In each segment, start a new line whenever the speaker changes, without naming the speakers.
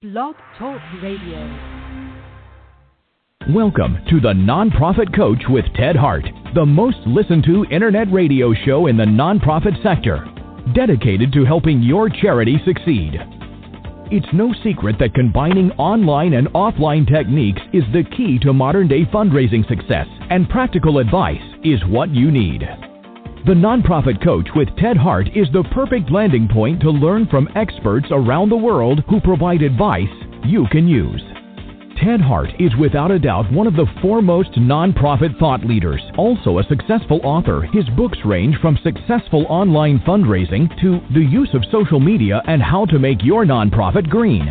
Blog Talk Radio.
Welcome to the Nonprofit Coach with Ted Hart, the most listened to internet radio show in the nonprofit sector, dedicated to helping your charity succeed. It's no secret that combining online and offline techniques is the key to modern-day fundraising success, and practical advice is what you need. The Nonprofit Coach with Ted Hart is the perfect landing point to learn from experts around the world who provide advice you can use. Ted Hart is without a doubt one of the foremost nonprofit thought leaders. Also a successful author, his books range from successful online fundraising to the use of social media and how to make your nonprofit green.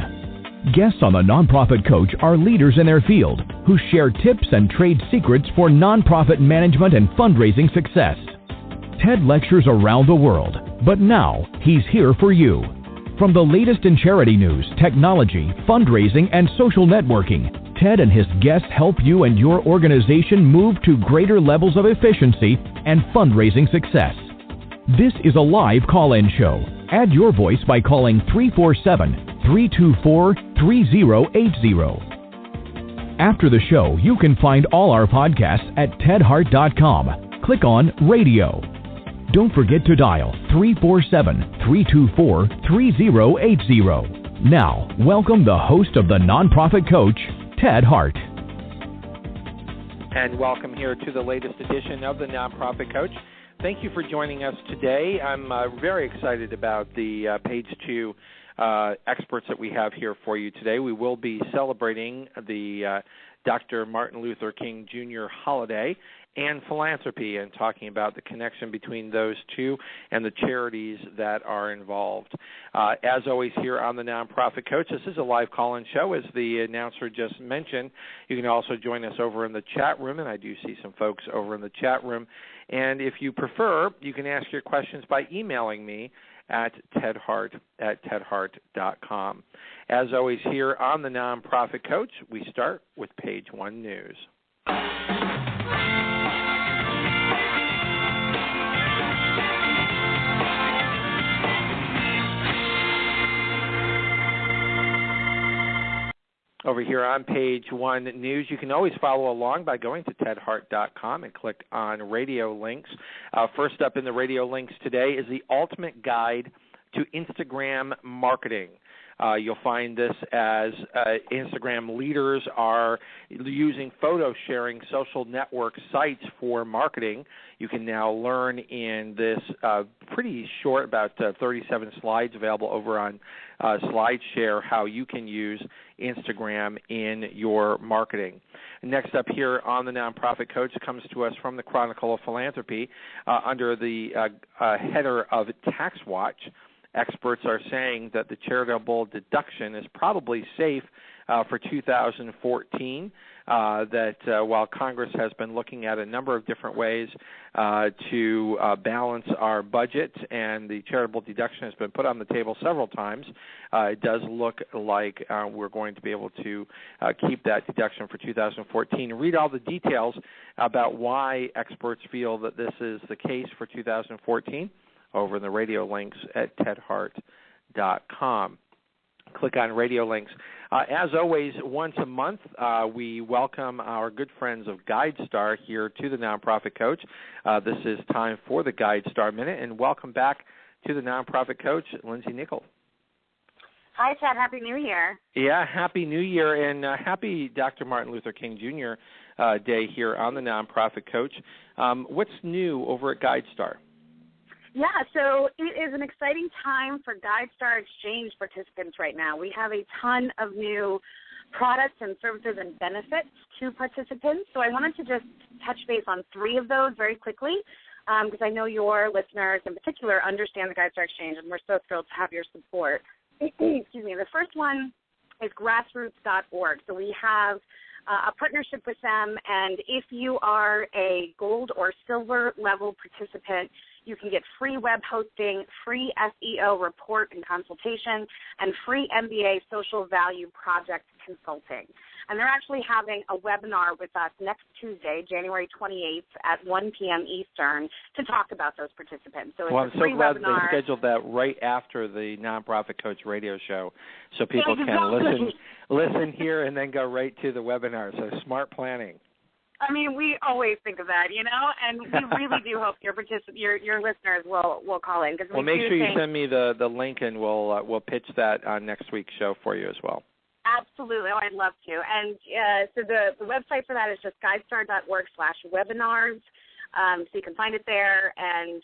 Guests on the Nonprofit Coach are leaders in their field who share tips and trade secrets for nonprofit management and fundraising success. Ted lectures around the world, but now he's here for you. From the latest in charity news, technology, fundraising, and social networking, Ted and his guests help you and your organization move to greater levels of efficiency and fundraising success. This is a live call-in show. Add your voice by calling 347-324-3080. After the show, you can find all our podcasts at tedhart.com. Click on Radio. Don't forget to dial 347-324-3080. Now, welcome the host of the Nonprofit Coach, Ted Hart.
And welcome here to the latest edition of the Nonprofit Coach. Thank you for joining us today. I'm very excited about the page 2 experts that we have here for you today. We will be celebrating the Dr. Martin Luther King Jr. holiday and philanthropy, and talking about the connection between those two and the charities that are involved. As always, here on the Nonprofit Coach, this is a live call-in show, as the announcer just mentioned. You can also join us over in the chat room, and I do see some folks over in the chat room. And if you prefer, you can ask your questions by emailing me at tedhart@tedhart.com. As always, here on the Nonprofit Coach, we start with page 1 news. Over here on page 1 news, you can always follow along by going to tedhart.com and click on radio links. First up in the radio links today is the ultimate guide to Instagram marketing. You'll find this as Instagram leaders are using photo sharing social network sites for marketing. You can now learn in this pretty short, about 37 slides available over on SlideShare, how you can use Instagram in your marketing. Next up here on the Nonprofit Coach comes to us from the Chronicle of Philanthropy under the header of Tax Watch. Experts are saying that the charitable deduction is probably safe for 2014, that while Congress has been looking at a number of different ways to balance our budget, and the charitable deduction has been put on the table several times, it does look like we're going to be able to keep that deduction for 2014. Read all the details about why experts feel that this is the case for 2014 over in the radio links at tedhart.com. Click on radio links. As always, once a month, we welcome our good friends of GuideStar here to the Nonprofit Coach. This is time for the GuideStar Minute, and welcome back to the Nonprofit Coach, Lindsay Nickel.
Hi, Ted. Happy New Year.
Yeah, Happy New Year, and happy Dr. Martin Luther King Jr. Day here on the Nonprofit Coach. What's new over at GuideStar?
Yeah, so it is an exciting time for GuideStar Exchange participants right now. We have a ton of new products and services and benefits to participants. So I wanted to just touch base on 3 of those very quickly, because I know your listeners in particular understand the GuideStar Exchange, and we're so thrilled to have your support. Excuse me. The first one is grassroots.org. So we have a partnership with them, and if you are a gold or silver level participant, You can get free web hosting, free SEO report and consultation, and free MBA social value project consulting. And they're actually having a webinar with us next Tuesday, January 28th at 1 p.m. Eastern to talk about those participants. So it's
I'm
a free
so glad
webinar.
they scheduled that right after the Nonprofit Coach radio show so people can listen here and then go right to the webinar. So smart planning.
I mean, we always think of that, and we really do hope your listeners will call in.
Well, make sure you send me the link, and we'll pitch that on next week's show for you as well.
Absolutely. Oh, I'd love to. And so the website for that is just guidestar.org/webinars. So you can find it there and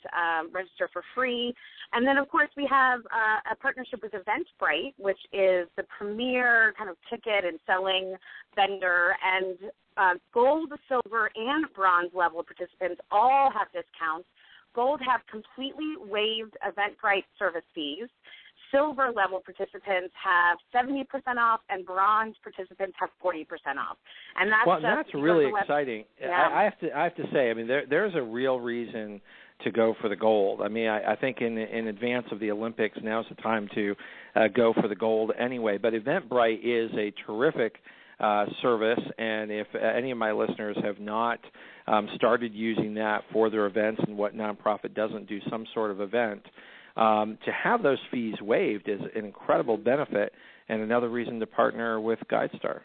register for free. And then, of course, we have a partnership with Eventbrite, which is the premier kind of ticket and selling vendor. And gold, silver, and bronze level participants all have discounts. Gold have completely waived Eventbrite service fees. Silver level participants have 70% off, and bronze participants have 40% off. And that's
really exciting.
Yeah.
I have to say, I mean, there's a real reason to go for the gold. I mean, I think in advance of the Olympics, now's the time to go for the gold anyway. But Eventbrite is a terrific service, and if any of my listeners have not started using that for their events, and what nonprofit doesn't do some sort of event, to have those fees waived is an incredible benefit and another reason to partner with GuideStar.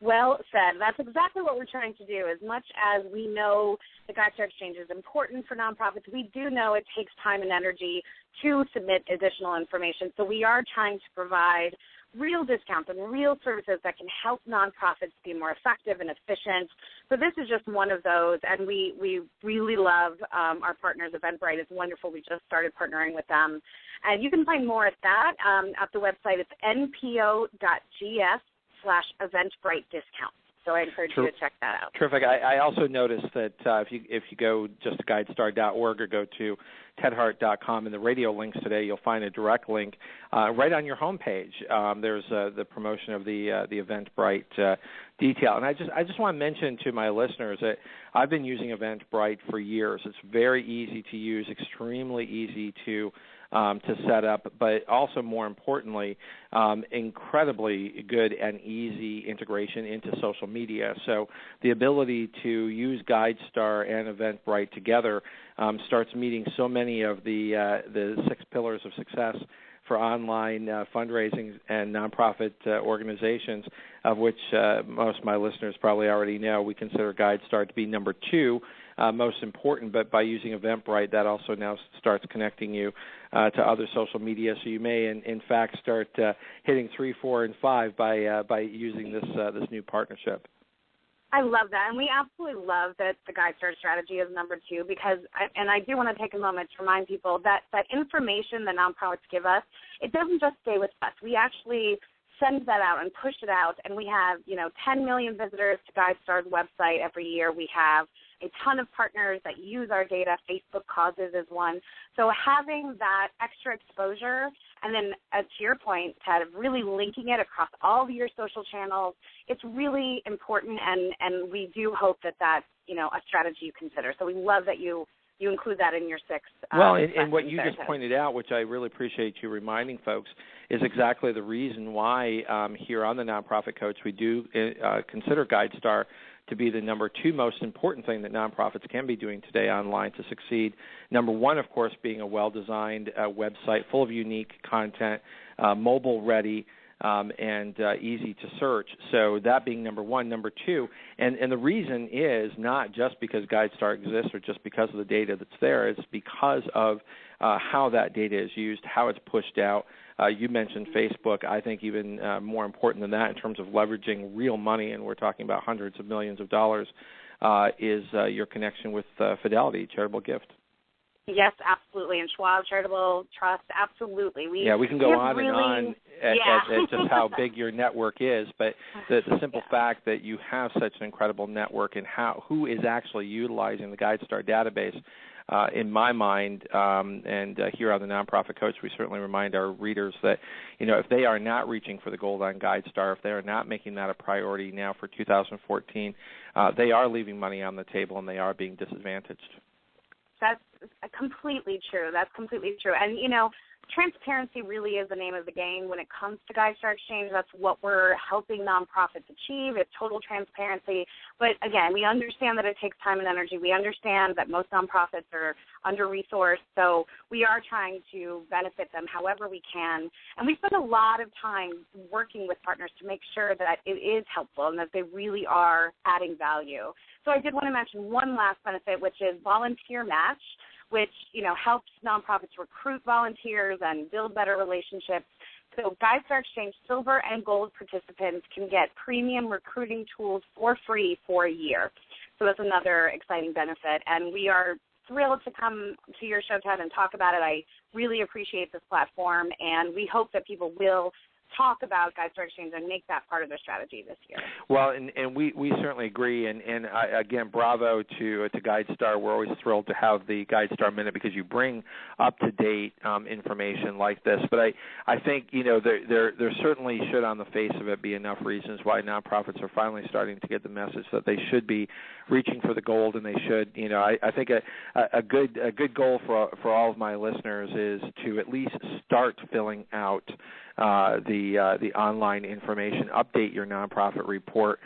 Well said. That's exactly what we're trying to do. As much as we know the GuideStar Exchange is important for nonprofits, we do know it takes time and energy to submit additional information. So we are trying to provide real discounts and real services that can help nonprofits be more effective and efficient. So this is just one of those, and we really love our partners. Eventbrite is wonderful. We just started partnering with them. And you can find more at that at the website. It's npo.gs/Eventbrite discount. So I encourage you to check that out.
Terrific. I also noticed that if you go just to guidestar.org or go to tedhart.com in the radio links today, you'll find a direct link right on your homepage. There's the promotion of the Eventbrite detail. And I just want to mention to my listeners that I've been using Eventbrite for years. It's very easy to use, extremely easy to set up, but also more importantly, incredibly good and easy integration into social media. So the ability to use GuideStar and Eventbrite together starts meeting so many of the 6 pillars of success for online fundraising and nonprofit organizations, of which most of my listeners probably already know. We consider GuideStar to be number 2 most important, but by using Eventbrite, that also now starts connecting you to other social media. So you may, in fact, start hitting 3, 4, and 5 by using this new partnership.
I love that, and we absolutely love that the GuideStar strategy is number 2 because, I do want to take a moment to remind people that information that nonprofits give us, it doesn't just stay with us. We actually send that out and push it out, and we have 10 million visitors to GuideStar's website every year. We have a ton of partners that use our data. Facebook Causes is one. So having that extra exposure, and then to your point, Ted, of really linking it across all of your social channels, it's really important, and we do hope that that's a strategy you consider. So we love that you include that in your 6.
Well, and what you just pointed out, which I really appreciate you reminding folks, is exactly the reason why here on the Nonprofit Coach we do consider GuideStar to be the number 2 most important thing that nonprofits can be doing today online to succeed. Number 1, of course, being a well-designed website full of unique content, mobile-ready, and easy to search. So that being number 1. Number 2, and the reason is not just because GuideStar exists or just because of the data that's there. It's because of how that data is used, how it's pushed out. You mentioned Facebook. I think even more important than that in terms of leveraging real money, and we're talking about hundreds of millions of dollars, is your connection with Fidelity, charitable gift.
Yes, absolutely. And Schwab Charitable Trust, absolutely. We
can go on and on at just how big your network is, but the simple fact that you have such an incredible network and who is actually utilizing the GuideStar database, in my mind, and here on the Nonprofit Coach, we certainly remind our readers that, if they are not reaching for the gold on GuideStar, if they are not making that a priority now for 2014, they are leaving money on the table and they are being disadvantaged.
That's completely true. That's completely true. And, you know, transparency really is the name of the game when it comes to GuideStar Exchange. That's what we're helping nonprofits achieve. It's total transparency. But, again, we understand that it takes time and energy. We understand that most nonprofits are under-resourced, so we are trying to benefit them however we can. And we spend a lot of time working with partners to make sure that it is helpful and that they really are adding value. So I did want to mention one last benefit, which is Volunteer Match, which, you know, helps nonprofits recruit volunteers and build better relationships. So GuideStar Exchange Silver and Gold participants can get premium recruiting tools for free for a year. So that's another exciting benefit. And we are thrilled to come to your show, Ted, and talk about it. I really appreciate this platform, and we hope that people will talk about GuideStar Exchange and make that part of their strategy this year.
Well, and we certainly agree, and again, bravo to GuideStar. We're always thrilled to have the GuideStar Minute because you bring up-to-date information like this. But I think, you know, there certainly should, on the face of it, be enough reasons why nonprofits are finally starting to get the message that they should be reaching for the gold, and they should, you know, I think a good goal for all of my listeners is to at least start filling out the online information, update your nonprofit report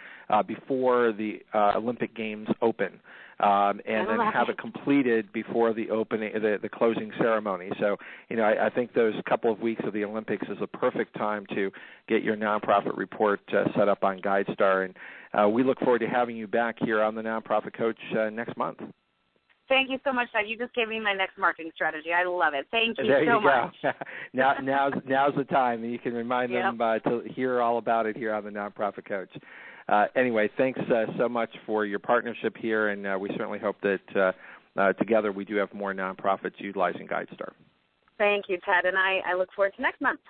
before the Olympic Games open, and then have it completed before the opening, the closing ceremony. So, you know, I think those couple of weeks of the Olympics is a perfect time to get your nonprofit report set up on GuideStar, and we look forward to having you back here on the Nonprofit Coach next month.
Thank you so much, Ted. You just gave me my next marketing strategy. I love it. Thank you
there
so
you go.
much.
Now's the time. You can remind them to hear all about it here on the Nonprofit Coach. Anyway, thanks so much for your partnership here, and we certainly hope that together we do have more nonprofits utilizing GuideStar.
Thank you, Ted, and I look forward to next month.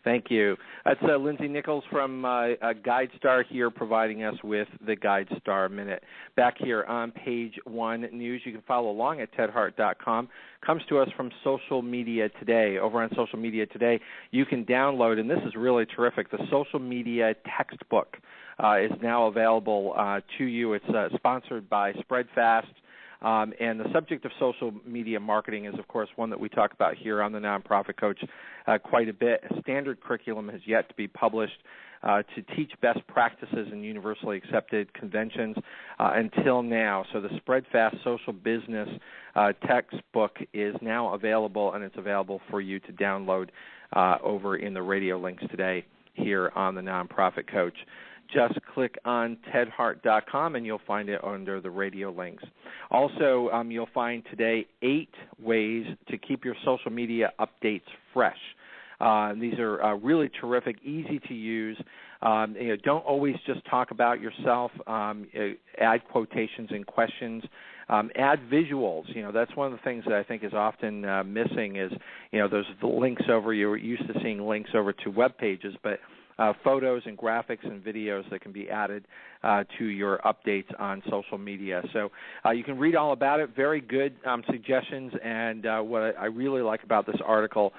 Thank you. That's Lindsay Nichols from GuideStar here providing us with the GuideStar Minute. Back here on Page 1 News, you can follow along at tedhart.com. Comes to us from Social Media Today. Over on Social Media Today, you can download, and this is really terrific, the Social Media Textbook is now available to you. It's sponsored by Spreadfast. And the subject of social media marketing is, of course, one that we talk about here on the Nonprofit Coach quite a bit. A standard curriculum has yet to be published to teach best practices and universally accepted conventions until now. So the Spreadfast Social Business textbook is now available, and it's available for you to download over in the radio links today here on the Nonprofit Coach. Just click on tedhart.com, and you'll find it under the radio links. Also, you'll find today 8 ways to keep your social media updates fresh. These are really terrific, easy to use. Don't always just talk about yourself. Add quotations and questions. Add visuals. That's one of the things that I think is often missing is, those links over. You're used to seeing links over to web pages, but photos and graphics and videos that can be added to your updates on social media. So you can read all about it. Very good suggestions. And what I really like about this article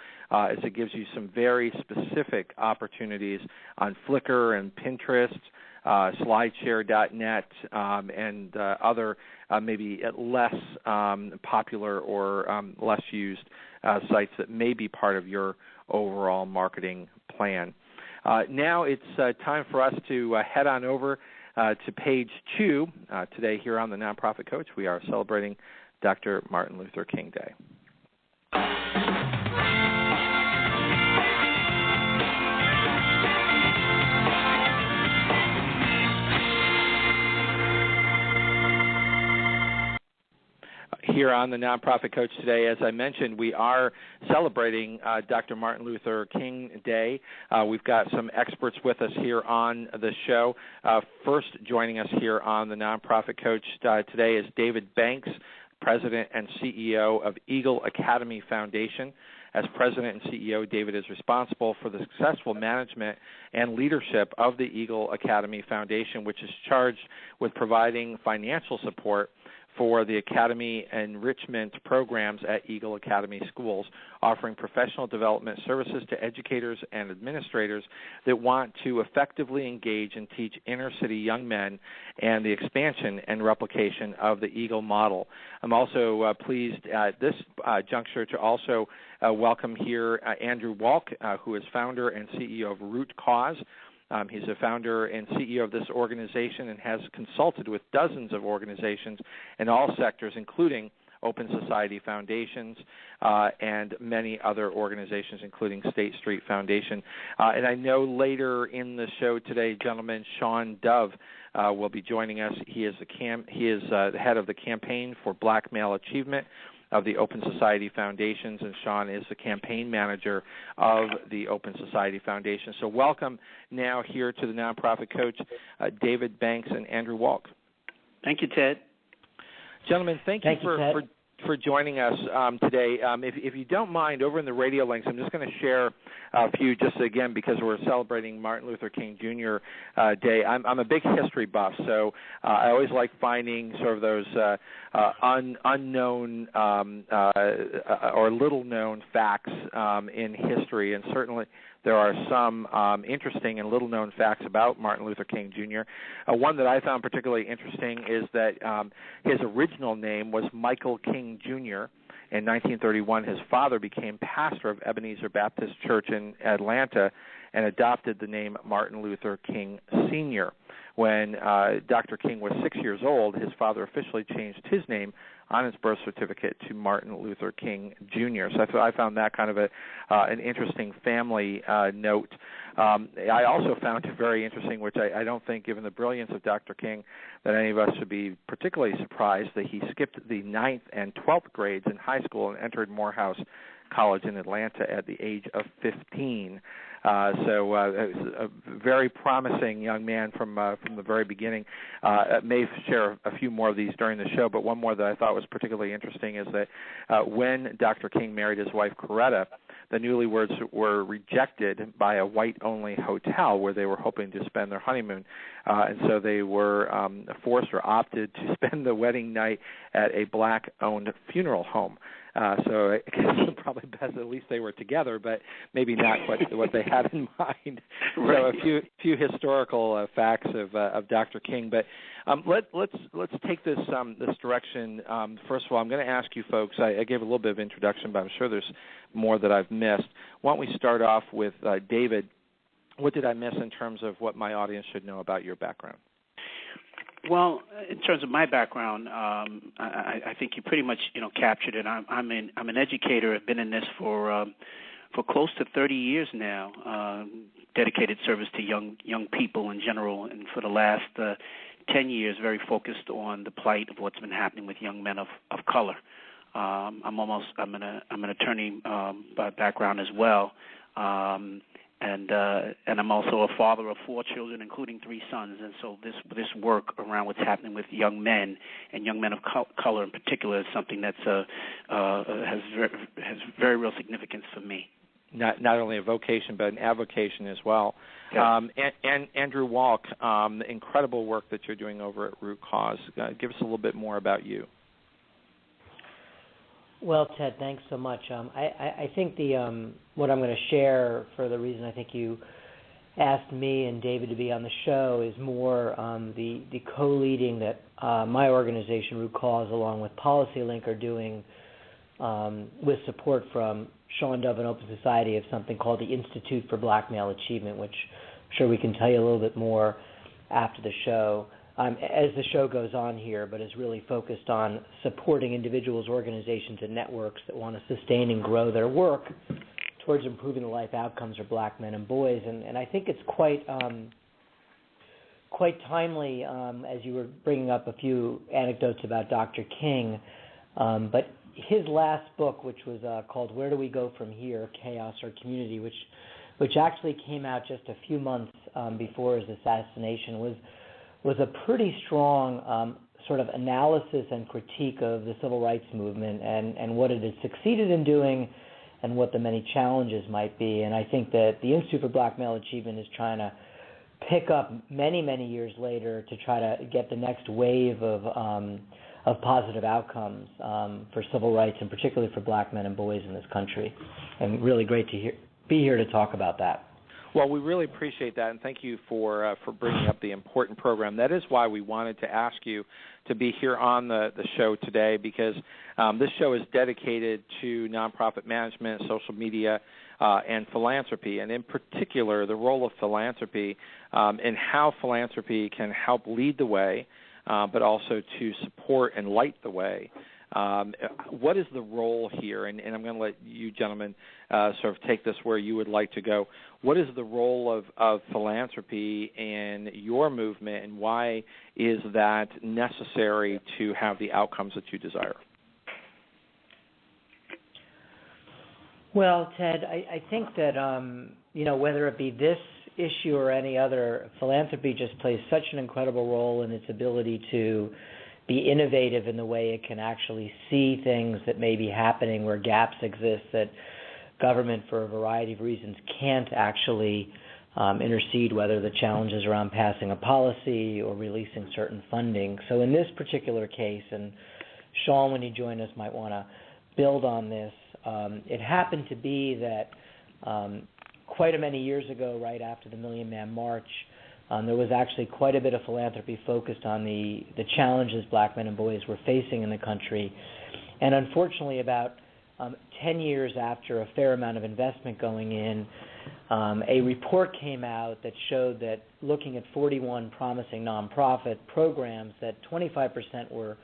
is it gives you some very specific opportunities on Flickr and Pinterest, slideshare.net, and other maybe less popular or less used sites that may be part of your overall marketing plan. Now it's time for us to head on over to Page 2. Today here on the Nonprofit Coach, we are celebrating Dr. Martin Luther King Day. Here on the Nonprofit Coach today, as I mentioned, we are celebrating Dr. Martin Luther King Day. We've got some experts with us here on the show. First joining us here on the Nonprofit Coach today is David Banks, President and CEO of Eagle Academy Foundation. As President and CEO, David is responsible for the successful management and leadership of the Eagle Academy Foundation, which is charged with providing financial support for the academy enrichment programs at Eagle Academy Schools, offering professional development services to educators and administrators that want to effectively engage and teach inner-city young men and the expansion and replication of the Eagle model. I'm also pleased at this juncture to also welcome here Andrew Wolk, who is founder and CEO of Root Cause. He's a founder and CEO of this organization and has consulted with dozens of organizations in all sectors, including Open Society Foundations and many other organizations, including State Street Foundation. And I know later in the show today, gentlemen, Shawn Dove will be joining us. He is the head of the Campaign for Black Male Achievement of the Open Society Foundations, and Shawn is the campaign manager of the Open Society Foundation. So welcome now here to the Nonprofit Coach, David Banks and Andrew Wolk.
Thank you, Ted.
Gentlemen, thank you for joining us today. If you don't mind, over in the radio links, I'm just going to share a few just again because we're celebrating Martin Luther King Jr. Day. I'm a big history buff, so I always like finding sort of those unknown or little-known facts in history, and certainly there are some interesting and little-known facts about Martin Luther King Jr. One that I found particularly interesting is that his original name was Michael King Jr. In 1931, his father became pastor of Ebenezer Baptist Church in Atlanta and adopted the name Martin Luther King Sr. When Dr. King was 6 years old, his father officially changed his name on his birth certificate to Martin Luther King Jr. So I found that kind of an interesting family note. I also found it very interesting, which I don't think, given the brilliance of Dr. King, that any of us should be particularly surprised that he skipped the 9th and 12th grades in high school and entered Morehouse College in Atlanta at the age of 15. So a very promising young man from the very beginning. May share a few more of these during the show, but one more that I thought was particularly interesting is that when Dr. King married his wife Coretta, the newlyweds were rejected by a white-only hotel where they were hoping to spend their honeymoon, and so they were forced or opted to spend the wedding night at a black-owned funeral home. So I guess it's probably best at least they were together, but maybe not what they had in mind. Right. So a few historical facts of Dr. King. But let's take this direction. First of all, I'm going to ask you folks. I gave a little bit of introduction, but I'm sure there's more that I've missed. Why don't we start off with David? What did I miss in terms of what my audience should know about your background?
Well, in terms of my background, I think you pretty much captured it. I'm an educator. I've been in this for close to 30 years now. Dedicated service to young people in general, and for the last 10 years, very focused on the plight of what's been happening with young men of color. I'm an attorney by background as well. And I'm also a father of 4 children, including 3 sons. And so this work around what's happening with young men and young men of color in particular is something that's has very real significance for me.
Not only a vocation, but an avocation as well.
Yeah.
And Andrew Wolk, the incredible work that you're doing over at Root Cause. Give us a little bit more about you.
Well, Ted, thanks so much. I think what I'm going to share, for the reason I think you asked me and David to be on the show, is more the co-leading that my organization, Root Cause, along with PolicyLink, are doing with support from Shawn Dove and Open Society of something called the Institute for Black Male Achievement, which I'm sure we can tell you a little bit more after the show. As the show goes on here, but is really focused on supporting individuals, organizations, and networks that want to sustain and grow their work towards improving the life outcomes of black men and boys. And I think it's quite timely, as you were bringing up a few anecdotes about Dr. King, but his last book, which was called Where Do We Go From Here, Chaos or Community, which actually came out just a few months before his assassination, was a pretty strong sort of analysis and critique of the civil rights movement and what it has succeeded in doing and what the many challenges might be. And I think that the Institute for Black Male Achievement is trying to pick up many, many years later to try to get the next wave of positive outcomes for civil rights, and particularly for black men and boys in this country. And really great to be here to talk about that.
Well, we really appreciate that, and thank you for bringing up the important program. That is why we wanted to ask you to be here on the show today, because this show is dedicated to nonprofit management, social media, and philanthropy, and in particular the role of philanthropy and how philanthropy can help lead the way, but also to support and light the way. What is the role here? And I'm going to let you gentlemen sort of take this where you would like to go. What is the role of philanthropy in your movement, and why is that necessary to have the outcomes that you desire?
Well, Ted, I think that, whether it be this issue or any other, philanthropy just plays such an incredible role in its ability to be innovative in the way it can actually see things that may be happening where gaps exist that government, for a variety of reasons, can't actually intercede, whether the challenge is around passing a policy or releasing certain funding. So in this particular case, and Shawn, when you join us, might want to build on this, it happened to be that quite a many years ago, right after the Million Man March, there was actually quite a bit of philanthropy focused on the challenges black men and boys were facing in the country. And unfortunately, about 10 years after a fair amount of investment going in, a report came out that showed that looking at 41 promising nonprofit programs, that 25% were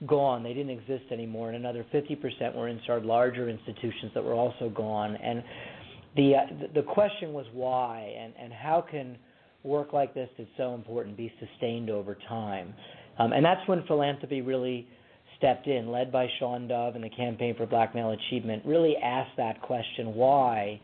gone. They didn't exist anymore, and another 50% were inside larger institutions that were also gone. And the question was why, and how can work like this that's so important be sustained over time? And that's when philanthropy really stepped in, led by Shawn Dove and the Campaign for Black Male Achievement, really asked that question, why,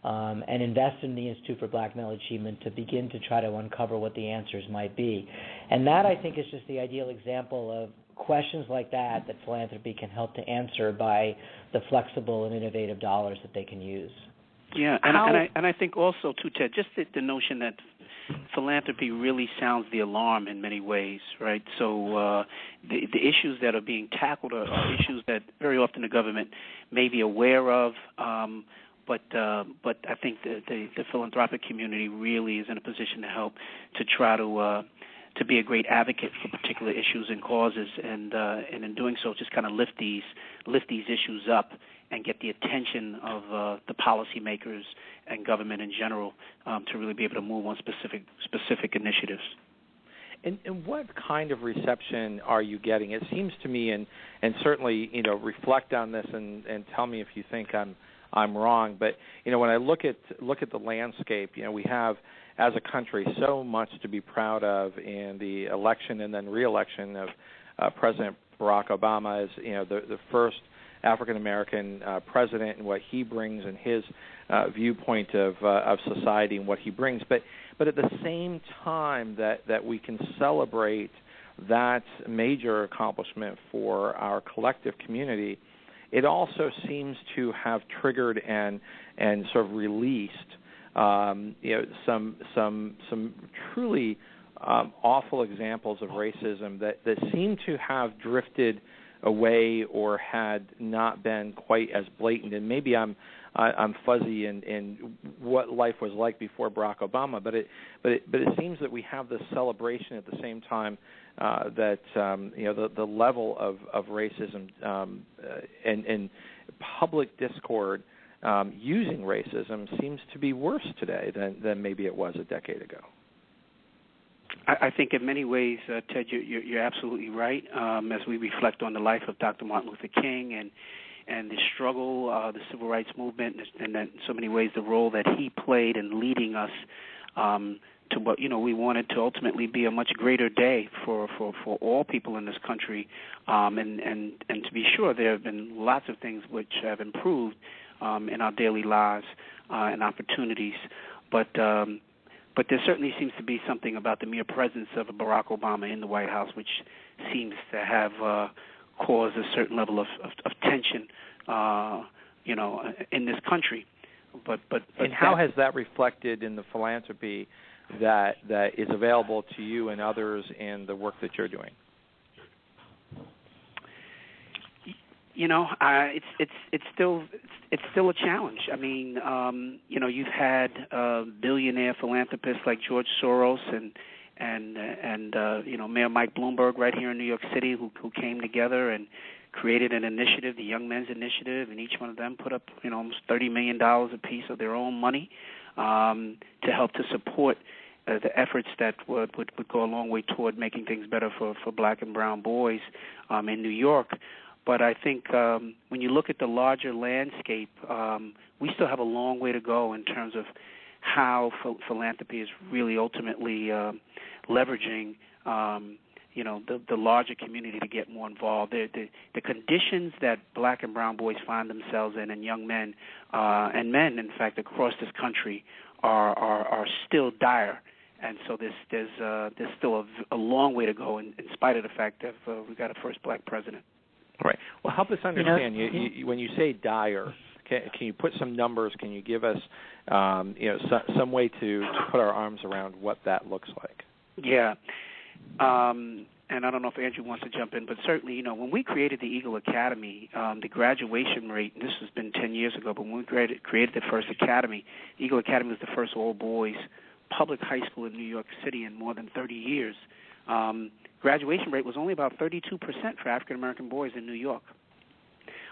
and invested in the Institute for Black Male Achievement to begin to try to uncover what the answers might be. And that, I think, is just the ideal example of questions like that philanthropy can help to answer by the flexible and innovative dollars that they can use.
Yeah, and I think also, too, Ted, just the notion that philanthropy really sounds the alarm in many ways, right? So the issues that are being tackled are issues that very often the government may be aware of, but I think the philanthropic community really is in a position to help to try to be a great advocate for particular issues and causes, and in doing so, just kind of lift these issues up and get the attention of the policymakers and government in general to really be able to move on specific initiatives.
And what kind of reception are you getting? It seems to me, and certainly reflect on this and tell me if you think I'm wrong. But when I look at the landscape, we have as a country so much to be proud of in the election and then re-election of President Barack Obama as the first African-American president, and what he brings and his viewpoint of society and what he brings. But at the same time that we can celebrate that major accomplishment for our collective community, it also seems to have triggered and sort of released some truly awful examples of racism that seem to have drifted away or had not been quite as blatant. And maybe I'm fuzzy in what life was like before Barack Obama, but it seems that we have this celebration at the same time that the level of racism and public discord using racism seems to be worse today than maybe it was a decade ago.
I think in many ways, Ted, you're absolutely right. As we reflect on the life of Dr. Martin Luther King and the struggle, the civil rights movement, and in so many ways the role that he played in leading us to what we wanted to ultimately be a much greater day for all people in this country. And to be sure, there have been lots of things which have improved in our daily lives and opportunities, but there certainly seems to be something about the mere presence of Barack Obama in the White House which seems to have caused a certain level of tension, in this country. But
and how has that reflected in the philanthropy that is available to you and others in the work that you're doing?
It's still a challenge. I mean, you've had billionaire philanthropists like George Soros and Mayor Mike Bloomberg right here in New York City who came together and created an initiative, the Young Men's Initiative, and each one of them put up almost $30 million apiece of their own money to help to support the efforts that would go a long way toward making things better for black and brown boys in New York. But I think when you look at the larger landscape, we still have a long way to go in terms of how philanthropy is really ultimately leveraging, the larger community to get more involved. The conditions that black and brown boys find themselves in, and young men and men, in fact, across this country, are still dire. And so there's still a long way to go, in spite of the fact that we've got a first black president.
Right. Well, help us understand. You when you say dire, can you put some numbers? Can you give us, some way to put our arms around what that looks like?
Yeah. And I don't know if Andrew wants to jump in, but certainly, when we created the Eagle Academy, the graduation rate, and this has been 10 years ago, but when we created the first academy, the Eagle Academy was the first all-boys public high school in New York City in more than 30 years. Graduation rate was only about 32% for African-American boys in New York.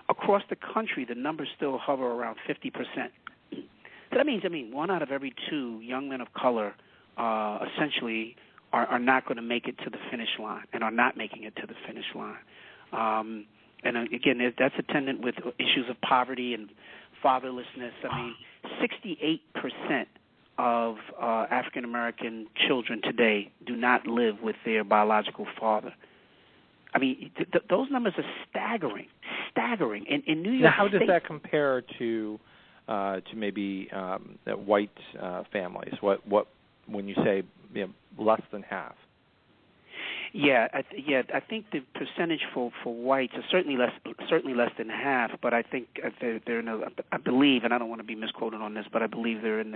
Across the country, the numbers still hover around 50%. So that means, 1 out of every 2 young men of color essentially are not going to make it to the finish line and are not making it to the finish line. And again, that's attendant with issues of poverty and fatherlessness. 68% of African-American children today do not live with their biological father. Those numbers are staggering. In New York
now, how
State,
does that compare to maybe white families? What when you say less than half?
I think the percentage for whites is certainly less than half. But I think they're in I believe, and I don't want to be misquoted on this, but I believe they're in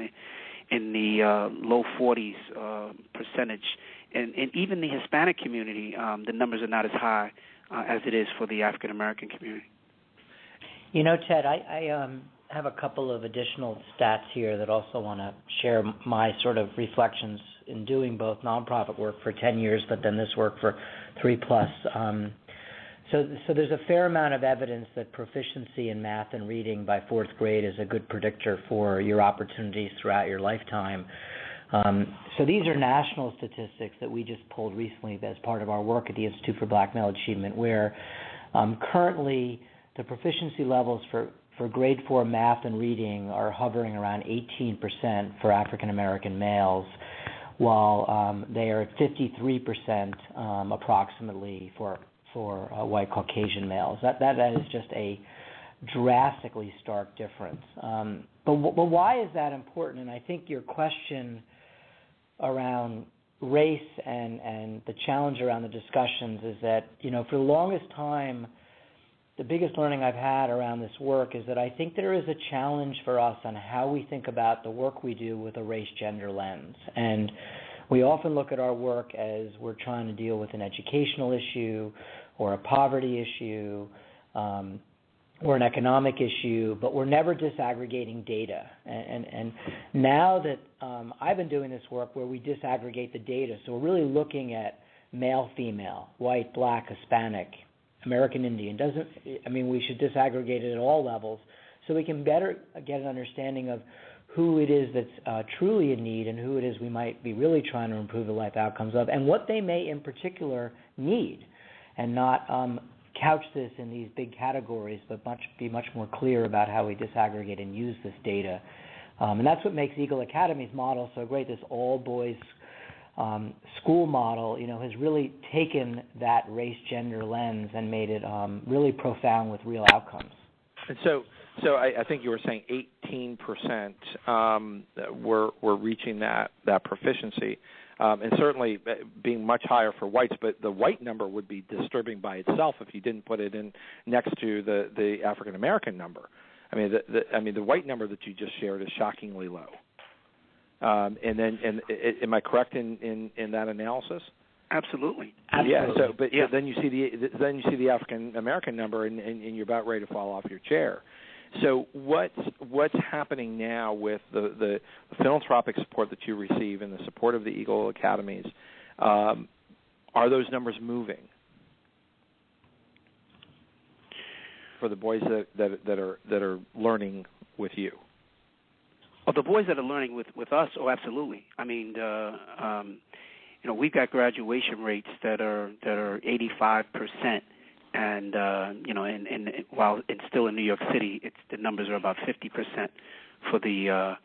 the low 40s percentage. And even the Hispanic community, the numbers are not as high as it is for the African American community.
Ted, I have a couple of additional stats here that also want to share my sort of reflections in doing both nonprofit work for 10 years, but then this work for 3+. So there's a fair amount of evidence that proficiency in math and reading by 4th grade is a good predictor for your opportunities throughout your lifetime. So these are national statistics that we just pulled recently as part of our work at the Institute for Black Male Achievement, where currently the proficiency levels for grade 4 math and reading are hovering around 18% for African American males, while they are at 53% approximately for white Caucasian males. That is just a drastically stark difference. But why is that important? And I think your question around race and the challenge around the discussions is that, for the longest time, the biggest learning I've had around this work is that I think there is a challenge for us on how we think about the work we do with a race-gender lens. And we often look at our work as we're trying to deal with an educational issue or a poverty issue or an economic issue, but we're never disaggregating data. And now that I've been doing this work where we disaggregate the data, so we're really looking at male, female, white, black, Hispanic, American Indian. We should disaggregate it at all levels so we can better get an understanding of who it is that's truly in need and who it is we might be really trying to improve the life outcomes of, and what they may in particular need, and not couch this in these big categories, but be much more clear about how we disaggregate and use this data. And that's what makes Eagle Academy's model so great. This all-boys school model, has really taken that race-gender lens and made it really profound with real outcomes.
And so I think you were saying 18% were reaching that proficiency, and certainly being much higher for whites. But the white number would be disturbing by itself if you didn't put it in next to the African American number. The white number that you just shared is shockingly low. Am I correct in that analysis?
Absolutely.
Yeah. So, but then you see the African American number, and you're about ready to fall off your chair. So what's happening now with the philanthropic support that you receive and the support of the Eagle Academies? Are those numbers moving for the boys that are learning with you?
Well, the boys that are learning with us, absolutely. I mean, we've got graduation rates that are 85%. And and while it's still in New York City, the numbers are about 50% for the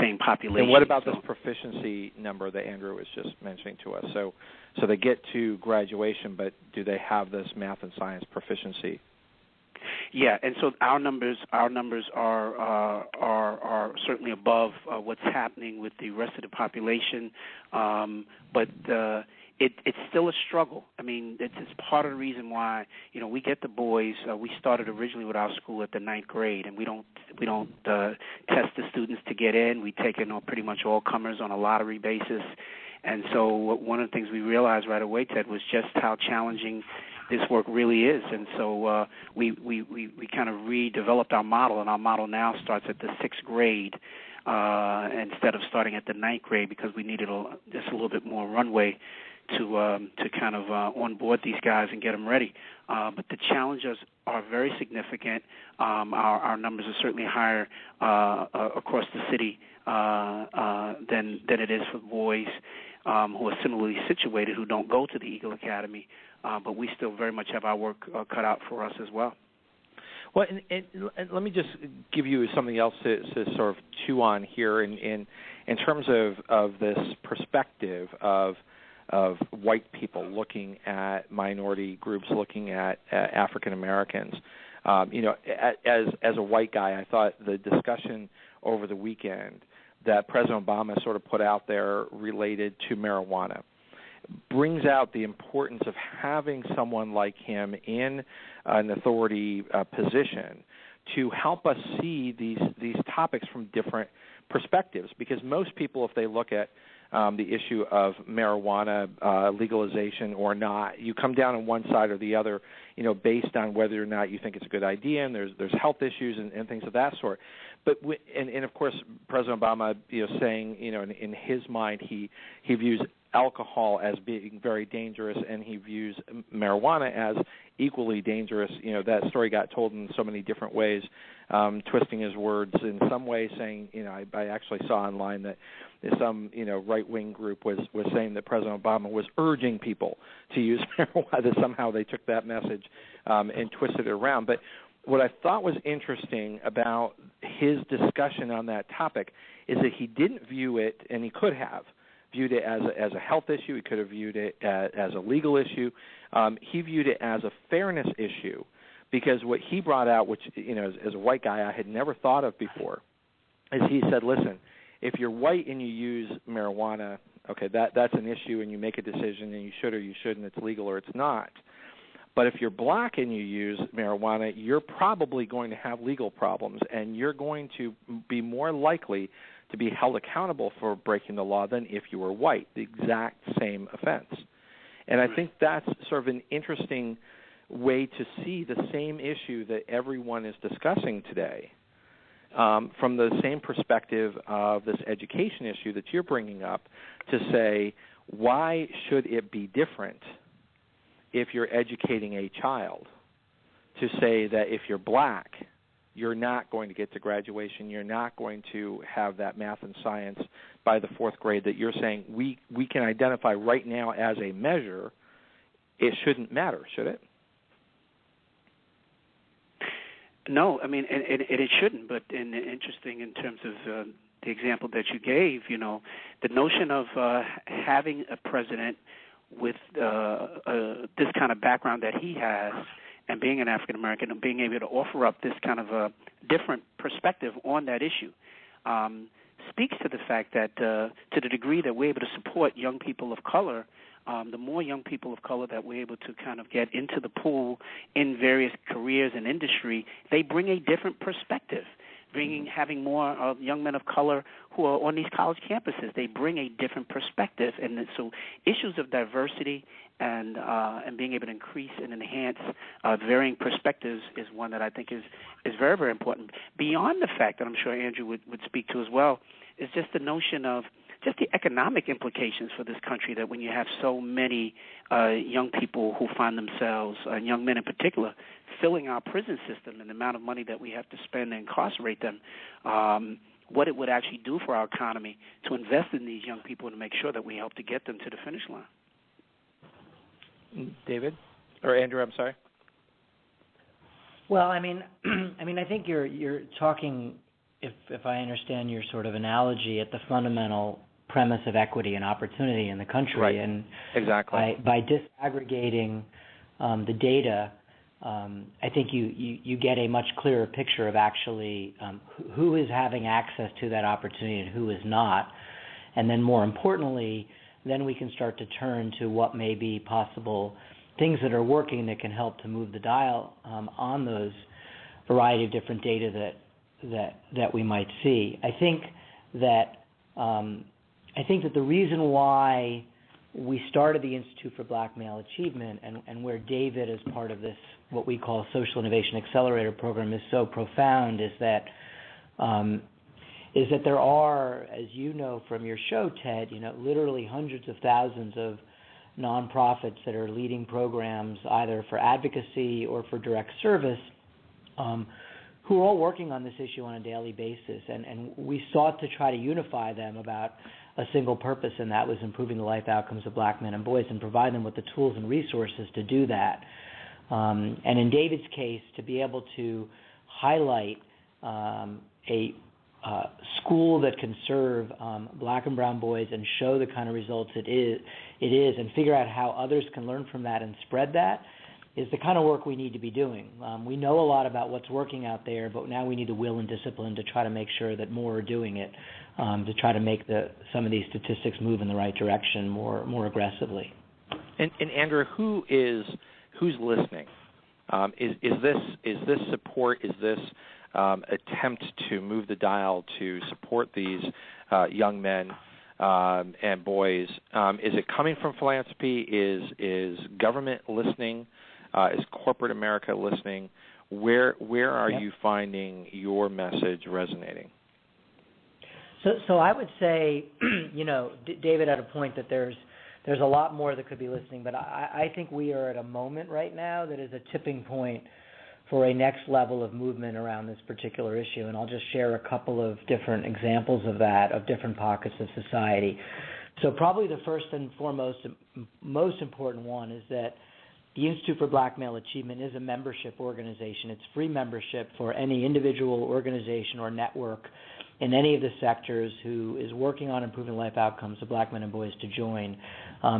same population.
And what about this proficiency number that Andrew was just mentioning to us? So they get to graduation, but do they have this math and science proficiency?
Yeah, and so our numbers are certainly above what's happening with the rest of the population, but it's still a struggle. I mean, it's part of the reason why we get the boys. We started originally with our school at the 9th grade, and we don't test the students to get in. We take in pretty much all comers on a lottery basis. And so one of the things we realized right away, Ted, was just how challenging this work really is. And so we kind of redeveloped our model, and our model now starts at the 6th grade instead of starting at the 9th grade, because we needed just a little bit more runway to kind of onboard these guys and get them ready. But the challenges are very significant. Our numbers are certainly higher across the city than it is for boys who are similarly situated who don't go to the Eagle Academy. But we still very much have our work cut out for us as well.
Well, and let me just give you something else to sort of chew on here in terms of this perspective of white people looking at minority groups, looking at African Americans. As a white guy, I thought the discussion over the weekend that President Obama sort of put out there related to marijuana brings out the importance of having someone like him in an authority position to help us see these topics from different perspectives. Because most people, if they look at the issue of marijuana legalization or not, you come down on one side or the other, based on whether or not you think it's a good idea, and there's health issues and things of that sort. But and of course, President Obama, saying, in his mind, he views alcohol as being very dangerous, and he views marijuana as equally dangerous. That story got told in so many different ways, twisting his words in some ways, saying, I actually saw online that some, right-wing group was saying that President Obama was urging people to use marijuana, that somehow they took that message and twisted it around. But what I thought was interesting about his discussion on that topic is that he didn't view it, and he could have viewed it as a health issue. He could have viewed it as a legal issue. He viewed it as a fairness issue, because what he brought out, which, as a white guy I had never thought of before, is he said, listen, if you're white and you use marijuana, okay, that's an issue, and you make a decision, and you should or you shouldn't, it's legal or it's not. But if you're black and you use marijuana, you're probably going to have legal problems, and you're going to be more likely to be held accountable for breaking the law than if you were white, the exact same offense. And I think that's sort of an interesting way to see the same issue that everyone is discussing today from the same perspective of this education issue that you're bringing up, to say, why should it be different if you're educating a child, to say that if you're black, you're not going to get to graduation, you're not going to have that math and science by the 4th grade, that you're saying we can identify right now as a measure, it shouldn't matter, should it?
No, I mean, and it shouldn't, but interesting in terms of the example that you gave, the notion of having a president with this kind of background that he has, and being an African American, and being able to offer up this kind of a different perspective on that issue, speaks to the fact that to the degree that we're able to support young people of color, the more young people of color that we're able to kind of get into the pool in various careers and industry, they bring a different perspective. having more young men of color who are on these college campuses. They bring a different perspective, and so issues of diversity and being able to increase and enhance varying perspectives is one that I think is very, very important. Beyond the fact that I'm sure Andrew would speak to as well, is just the notion of just the economic implications for this country, that when you have so many young people who find themselves, young men in particular, filling our prison system and the amount of money that we have to spend to incarcerate them, what it would actually do for our economy to invest in these young people and to make sure that we help to get them to the finish line.
David? Or Andrew, I'm sorry.
Well, I mean, I think you're talking, if I understand your sort of analogy, at the fundamental premise of equity and opportunity in the country.
Right.
And
exactly.
By disaggregating the data, I think you get a much clearer picture of actually who is having access to that opportunity and who is not. And then more importantly, then we can start to turn to what may be possible things that are working that can help to move the dial on those variety of different data that we might see. I think that the reason why we started the Institute for Black Male Achievement and where David, as part of this what we call Social Innovation Accelerator program, is so profound is that there are, as you know from your show, Ted, literally hundreds of thousands of nonprofits that are leading programs either for advocacy or for direct service, who are all working on this issue on a daily basis. And we sought to try to unify them about a single purpose, and that was improving the life outcomes of black men and boys and provide them with the tools and resources to do that. And in David's case, to be able to highlight a school that can serve black and brown boys and show the kind of results it is, and figure out how others can learn from that and spread that, is the kind of work we need to be doing. We know a lot about what's working out there, but now we need the will and discipline to try to make sure that more are doing it, to try to make some of these statistics move in the right direction more aggressively.
And Andrew, who's listening? Is this support? Is this attempt to move the dial to support these young men and boys? Is it coming from philanthropy? Is government listening? Is corporate America listening? Where are you finding your message resonating?
So I would say, David had a point that there's a lot more that could be listening, but I think we are at a moment right now that is a tipping point for a next level of movement around this particular issue, and I'll just share a couple of different examples of that, of different pockets of society. So probably the first and foremost, most important one is that the Institute for Black Male Achievement is a membership organization. It's free membership for any individual, organization, or network in any of the sectors who is working on improving life outcomes of black men and boys to join.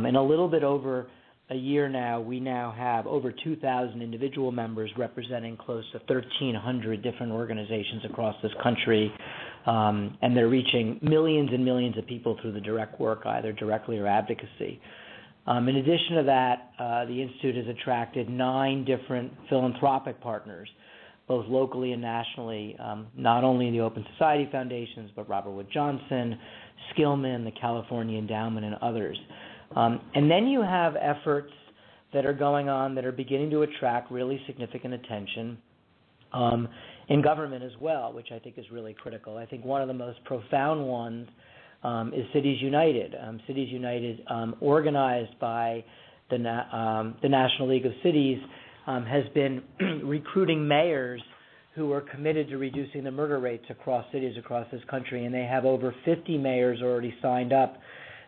In a little bit over a year now, we now have over 2,000 individual members representing close to 1,300 different organizations across this country, and they're reaching millions and millions of people through the direct work, either directly or advocacy. In addition to that, the Institute has attracted 9 different philanthropic partners, both locally and nationally, not only the Open Society Foundations, but Robert Wood Johnson, Skillman, the California Endowment, and others. And then you have efforts that are going on that are beginning to attract really significant attention in government as well, which I think is really critical. I think one of the most profound ones is Cities United. Cities United, organized by the National League of Cities, has been recruiting mayors who are committed to reducing the murder rates across cities across this country, and they have over 50 mayors already signed up.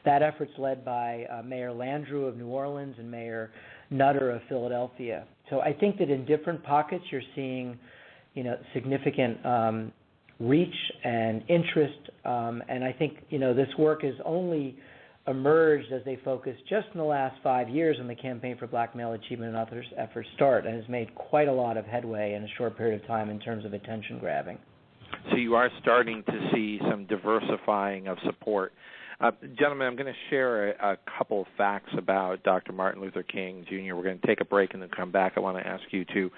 That effort's led by Mayor Landrieu of New Orleans and Mayor Nutter of Philadelphia. So I think that in different pockets you're seeing, significant reach and interest, and I think, this work has only emerged as they focused just in the last 5 years when the Campaign for Black Male Achievement and others efforts start, and has made quite a lot of headway in a short period of time in terms of attention grabbing.
So you are starting to see some diversifying of support. Gentlemen, I'm going to share a couple of facts about Dr. Martin Luther King Jr. We're going to take a break and then come back. I want to ask you to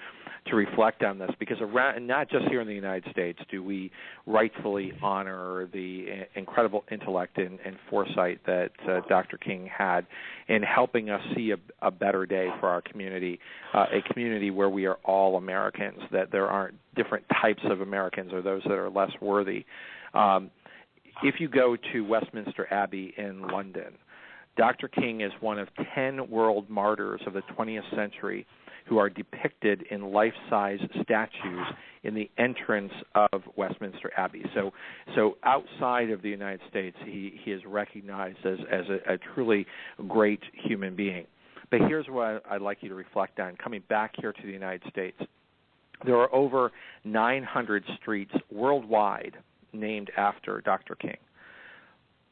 reflect on this, because not just here in the United States do we rightfully honor the incredible intellect and foresight that Dr. King had in helping us see a better day for our community, a community where we are all Americans, that there aren't different types of Americans or those that are less worthy. If you go to Westminster Abbey in London, Dr. King is one of 10 world martyrs of the 20th century who are depicted in life-size statues in the entrance of Westminster Abbey. So outside of the United States, he is recognized as a truly great human being. But here's what I'd like you to reflect on. Coming back here to the United States, there are over 900 streets worldwide named after Dr. King,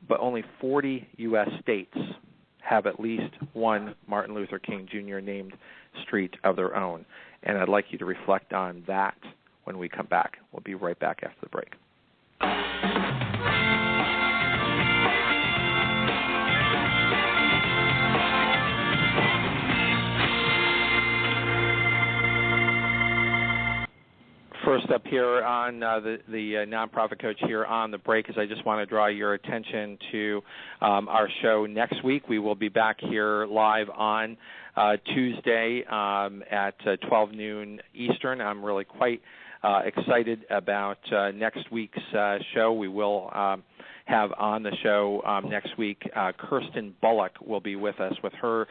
but only 40 U.S. states have at least one Martin Luther King Jr. named street of their own. And I'd like you to reflect on that when we come back. We'll be right back after the break. First up here on the Nonprofit Coach here on the break is I just want to draw your attention to our show next week. We will be back here live on Tuesday at 12 noon Eastern. I'm really quite excited about next week's show. We will have on the show next week, Kirsten Bullock will be with us with her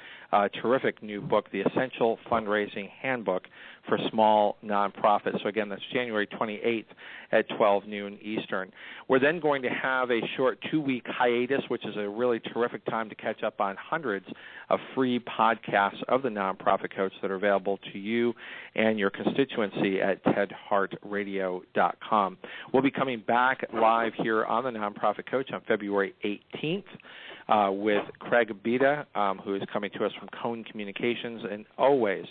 terrific new book, The Essential Fundraising Handbook for Small Nonprofits. So again, that's January 28th at 12 noon Eastern. We're then going to have a short 2-week hiatus, which is a really terrific time to catch up on hundreds of free podcasts of the Nonprofit Coach that are available to you and your constituency at tedhartradio.com. We'll be coming back live here on the Nonprofit Coach on February 18th. With Craig Bita, who is coming to us from Cone Communications, and always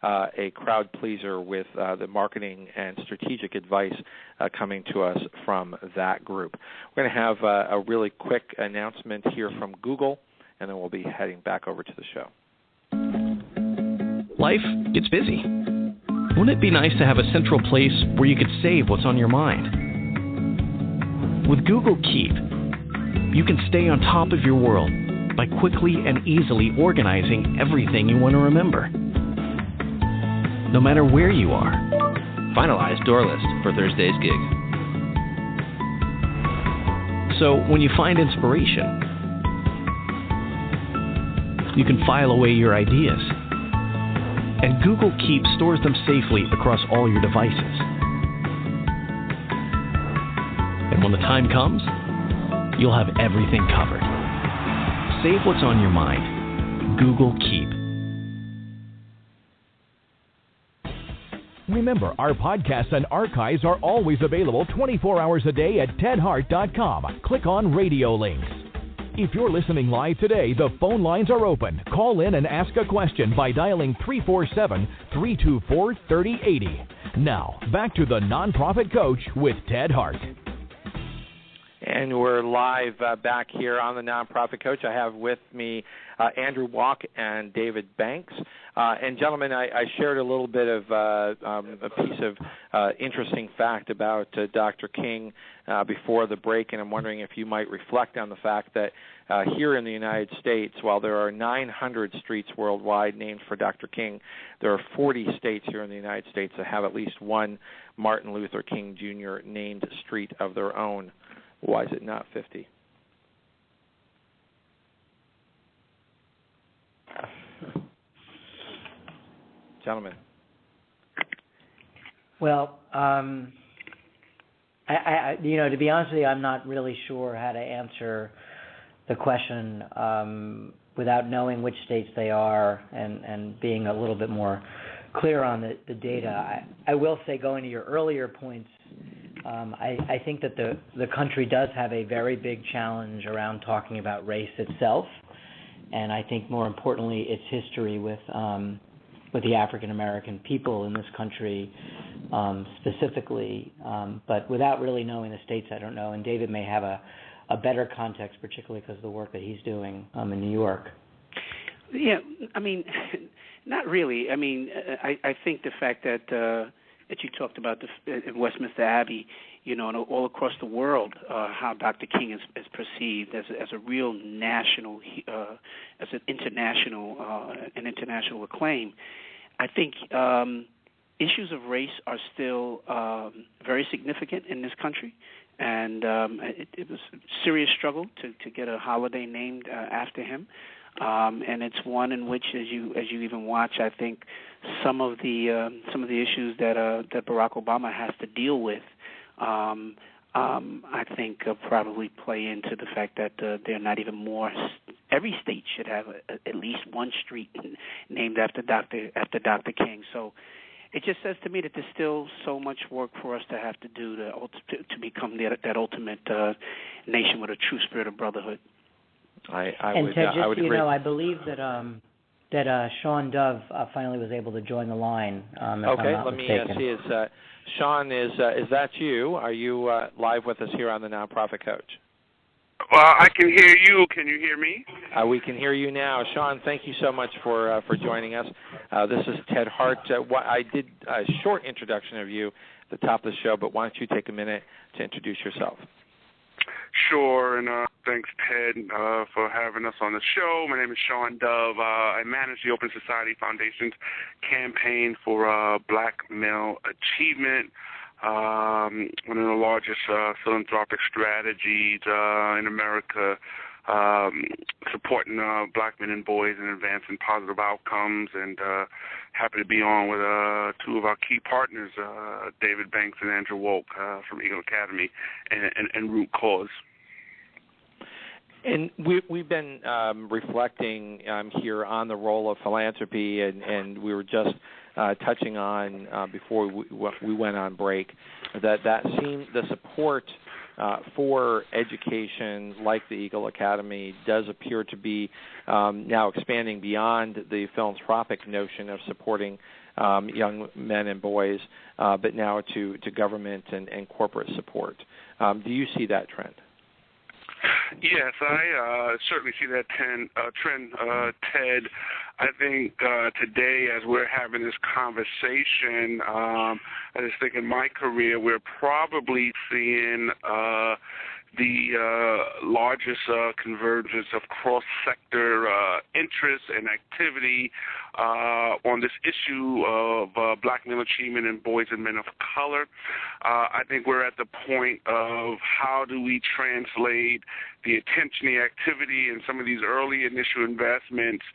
a crowd pleaser with the marketing and strategic advice coming to us from that group. We're going to have a really quick announcement here from Google, and then we'll be heading back over to the show.
Life gets busy. Wouldn't it be nice to have a central place where you could save what's on your mind? With Google Keep, you can stay on top of your world by quickly and easily organizing everything you want to remember. No matter where you are.
Finalize door list for Thursday's gig.
So when you find inspiration, you can file away your ideas. And Google Keep stores them safely across all your devices. And when the time comes, you'll have everything covered. Save what's on your mind. Google Keep.
Remember, our podcasts and archives are always available 24 hours a day at tedhart.com. Click on Radio Links. If you're listening live today, the phone lines are open. Call in and ask a question by dialing 347-324-3080. Now, back to the Nonprofit Coach with Ted Hart.
And we're live back here on the Nonprofit Coach. I have with me Andrew Wolk and David Banks. And gentlemen, I shared a little bit of a piece of interesting fact about Dr. King before the break, and I'm wondering if you might reflect on the fact that here in the United States, while there are 900 streets worldwide named for Dr. King, there are 40 states here in the United States that have at least one Martin Luther King Jr. named street of their own. Why is it not 50? Gentlemen.
Well, I to be honest with you, I'm not really sure how to answer the question without knowing which states they are and being a little bit more clear on the data. I will say, going to your earlier points, I think that the country does have a very big challenge around talking about race itself, and I think more importantly its history with the African American people in this country specifically. But without really knowing the states, I don't know. And David may have a a better context, particularly because of the work that he's doing in New York.
Yeah, I mean, not really. I mean, I think the fact that you talked about in Westminster Abbey, and all across the world, how Dr. King is perceived as a real national, as an international acclaim. I think issues of race are still very significant in this country, and it was a serious struggle to get a holiday named after him. And it's one in which, as you even watch, I think some of the issues that Barack Obama has to deal with, I think probably play into the fact that they're not even more. Every state should have at least one street named after Dr. King. So it just says to me that there's still so much work for us to have to do to become that ultimate nation with a true spirit of brotherhood.
I
would agree. I believe that Shawn Dove finally was able to join the line. If I'm not mistaken.
Me see. Shawn, is that you? Are you live with us here on the Nonprofit Coach?
Well, I can hear you. Can you hear me?
We can hear you now. Shawn, thank you so much for joining us. This is Ted Hart. I did a short introduction of you at the top of the show, but why don't you take a minute to introduce yourself?
Sure, and thanks, Ted, for having us on the show. My name is Shawn Dove. I manage the Open Society Foundation's campaign for Black Male Achievement, one of the largest philanthropic strategies in America, supporting black men and boys and advancing positive outcomes, and happy to be on with two of our key partners, David Banks and Andrew Wolk from Eagle Academy and Root Cause.
And we've been reflecting here on the role of philanthropy, and we were just touching on before we went on break that seemed the support for education like the Eagle Academy does appear to be now expanding beyond the philanthropic notion of supporting young men and boys, but now to government and corporate support. Do you see that trend?
Yes, I certainly see that trend, Ted. I think today, as we're having this conversation, I just think in my career, we're probably seeing the largest convergence of cross-sector interest and activity on this issue of black male achievement and boys and men of color. I think we're at the point of how do we translate the attention, the activity, and some of these early initial investments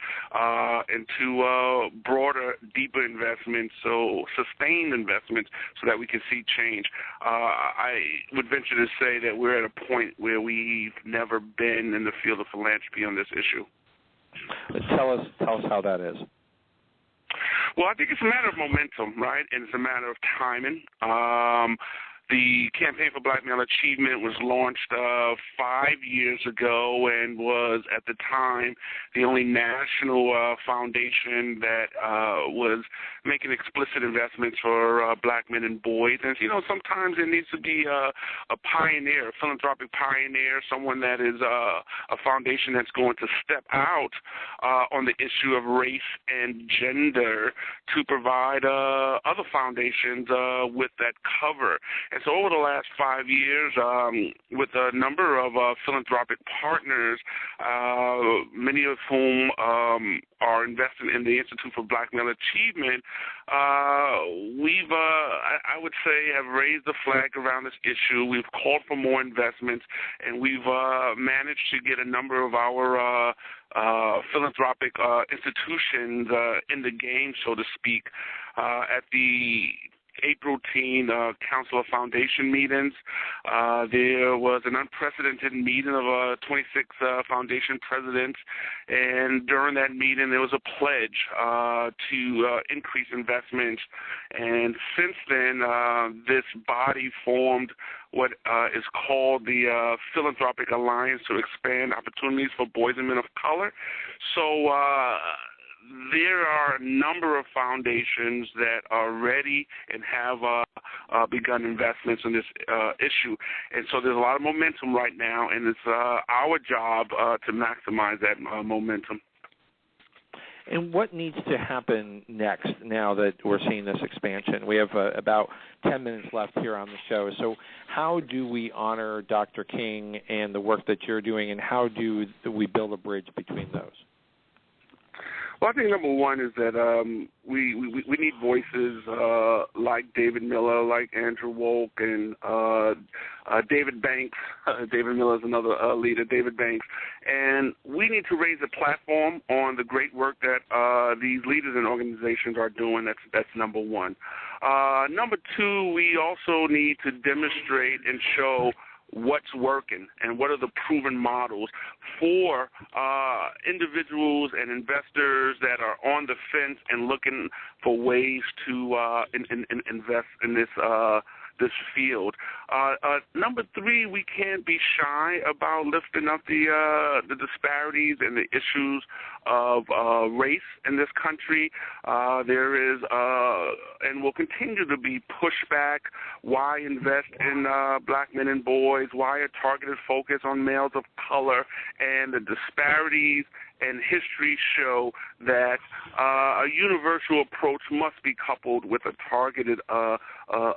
into broader, deeper investments, so sustained investments, so that we can see change. I would venture to say that we're at a point where we've never been in the field of philanthropy on this issue.
Tell us how that is.
Well, I think it's a matter of momentum, right? And it's a matter of timing. The Campaign for Black Male Achievement was launched 5 years ago and was, at the time, the only national foundation that was making explicit investments for black men and boys. And, sometimes there needs to be a pioneer, a philanthropic pioneer, someone that is a foundation that's going to step out on the issue of race and gender to provide other foundations with that cover. And so over the last 5 years, with a number of philanthropic partners, many of whom are invested in the Institute for Black Male Achievement, we've, I would say, have raised the flag around this issue. We've called for more investments, and we've managed to get a number of our philanthropic institutions in the game, so to speak, at the April teen Council of Foundation meetings. There was an unprecedented meeting of 26 foundation presidents, and during that meeting there was a pledge to increase investments. And since then, this body formed what is called the Philanthropic Alliance to expand opportunities for boys and men of color. So there are a number of foundations that are ready and have begun investments in this issue. And so there's a lot of momentum right now, and it's our job to maximize that momentum.
And what needs to happen next now that we're seeing this expansion? We have about 10 minutes left here on the show. So how do we honor Dr. King and the work that you're doing, and how do we build a bridge between those?
Well, I think number one is that we need voices like David Miller, like Andrew Wolk, and David Banks. David Miller is another leader, David Banks. And we need to raise a platform on the great work that these leaders and organizations are doing. That's number one. Number two, we also need to demonstrate and show what's working and what are the proven models for individuals and investors that are on the fence and looking for ways to invest in this field. Number three, we can't be shy about lifting up the disparities and the issues of race in this country. There is and will continue to be pushback. Why invest in black men and boys? Why a targeted focus on males of color? And the disparities and history show that a universal approach must be coupled with a targeted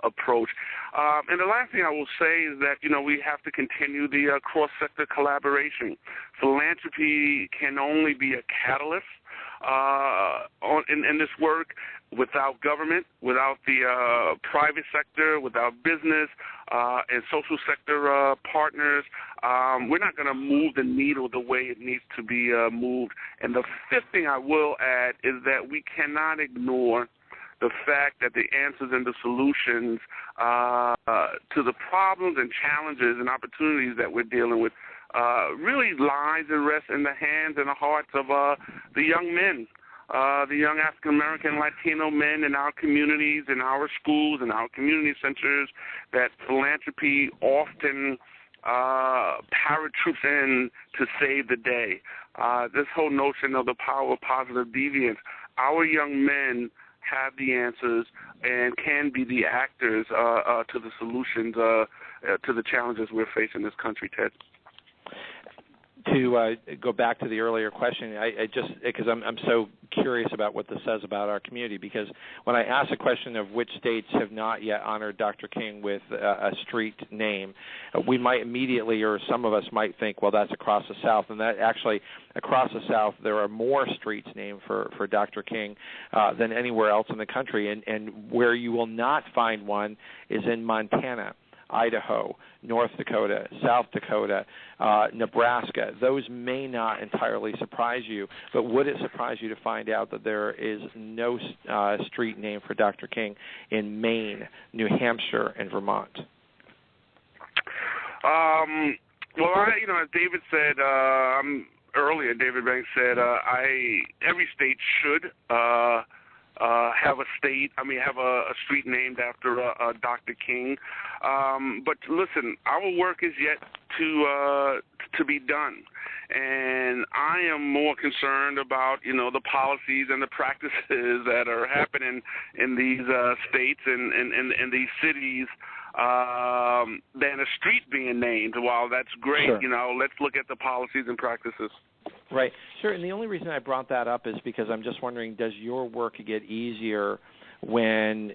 approach. And the last thing I will say is that, we have to continue the cross-sector collaboration. Philanthropy can only be a catalyst in this work. Without government, without the private sector, without business and social sector partners, we're not going to move the needle the way it needs to be moved. And the fifth thing I will add is that we cannot ignore the fact that the answers and the solutions to the problems and challenges and opportunities that we're dealing with really lies and rests in the hands and the hearts of the young men. The young African-American Latino men in our communities, in our schools, in our community centers, that philanthropy often paratroops in to save the day. This whole notion of the power of positive deviance, our young men have the answers and can be the actors to the solutions to the challenges we're facing in this country, Ted.
To go back to the earlier question, I just because I'm so curious about what this says about our community, because when I ask a question of which states have not yet honored Dr. King with a street name, we might immediately, or some of us might think, well, that's across the South, and that actually across the South there are more streets named for Dr. King than anywhere else in the country, and where you will not find one is in Montana, Idaho, North Dakota, South Dakota, Nebraska. Those may not entirely surprise you, but would it surprise you to find out that there is no street name for Dr. King in Maine, New Hampshire, and Vermont?
Well, as David said earlier, David Banks said, every state should have a street named after Dr. King. But listen, our work is yet to be done. And I am more concerned about, the policies and the practices that are happening in these states and these cities than a street being named. While that's great,
sure.
Let's look at the policies and practices.
Right. Sure. And the only reason I brought that up is because I'm just wondering, does your work get easier when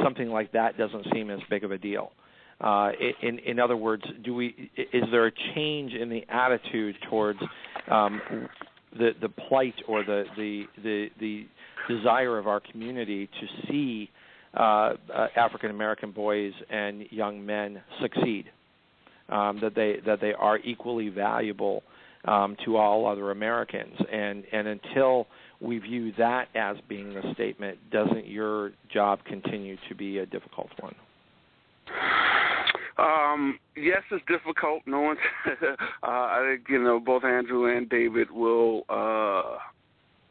something like that doesn't seem as big of a deal? In other words, is there a change in the attitude towards the plight or the desire of our community to see African American boys and young men succeed? That they are equally valuable to all other Americans, and until we view that as being the statement, doesn't your job continue to be a difficult one?
Yes, it's difficult. No one, I think both Andrew and David will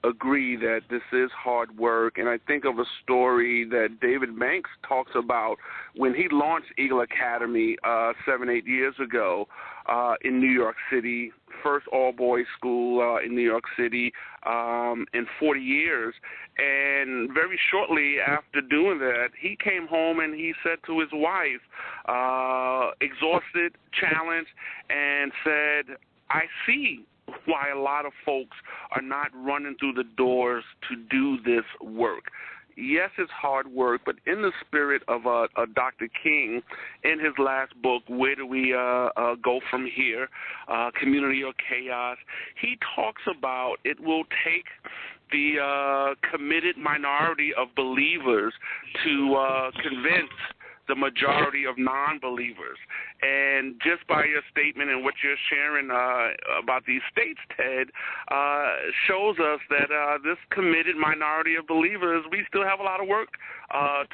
agree that this is hard work, and I think of a story that David Banks talks about when he launched Eagle Academy 7-8 years ago in New York City, first all-boys school in New York City in 40 years. And very shortly after doing that, he came home and he said to his wife, exhausted, challenged, and said, I see why a lot of folks are not running through the doors to do this work. Yes, it's hard work, but in the spirit of Dr. King, in his last book, Where Do We Go From Here, Community or Chaos, he talks about it will take the committed minority of believers to convince the majority of non-believers. And just by your statement and what you're sharing about these states, Ted, shows us that this committed minority of believers, we still have a lot of work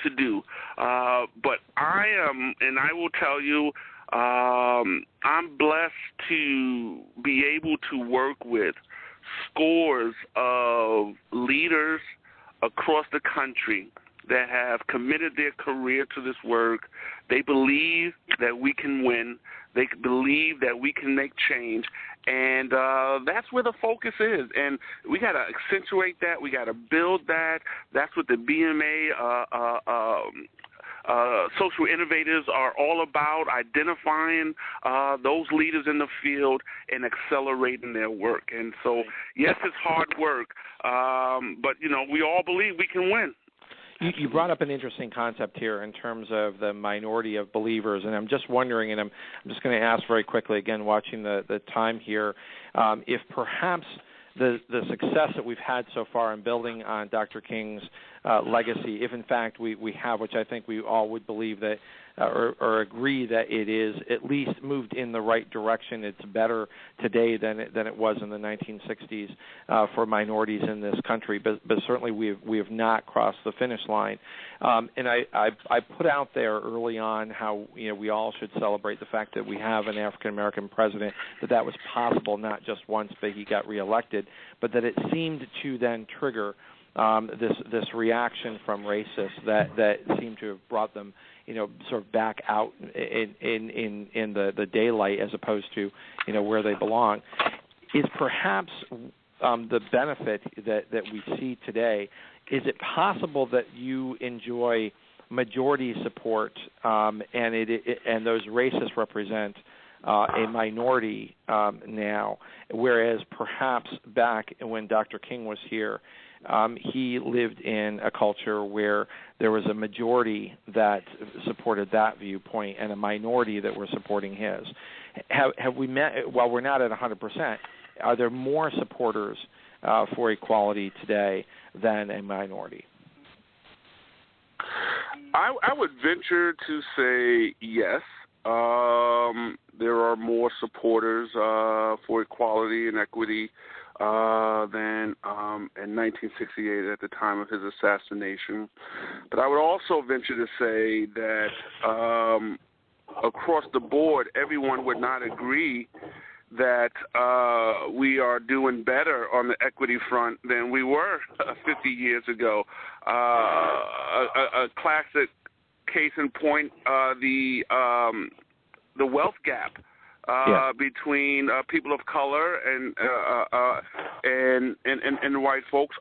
to do. But I am, and I will tell you, I'm blessed to be able to work with scores of leaders across the country that have committed their career to this work. They believe that we can win. They believe that we can make change. And that's where the focus is. And we got to accentuate that. We got to build that. That's what the BMA social innovators are all about, identifying those leaders in the field and accelerating their work. And so, yes, it's hard work, but, you know, we all believe we can win.
You brought up an interesting concept here in terms of the minority of believers, and I'm just wondering, and I'm just going to ask very quickly, again, watching the time here, if perhaps the success that we've had so far in building on Dr. King's legacy, if in fact we have, which I think we all would believe that or agree that it is at least moved in the right direction. It's better today than it was in the 1960s for minorities in this country, but certainly we have not crossed the finish line. And I put out there early on how we all should celebrate the fact that we have an African American president, that was possible not just once, but he got reelected, but that it seemed to then trigger this reaction from racists that seemed to have brought them, sort of back out in the daylight as opposed to, where they belong. Is perhaps the benefit that we see today? Is it possible that you enjoy majority support and those racists represent a minority now, whereas perhaps back when Dr. King was here, he lived in a culture where there was a majority that supported that viewpoint and a minority that were supporting his. Have we met? While we're not at 100%, are there more supporters for equality today than a minority?
I would venture to say yes. There are more supporters for equality and equity than in 1968 at the time of his assassination. But I would also venture to say that across the board, everyone would not agree that we are doing better on the equity front than we were 50 years ago. A classic case in point, the wealth gap between people of color and white folks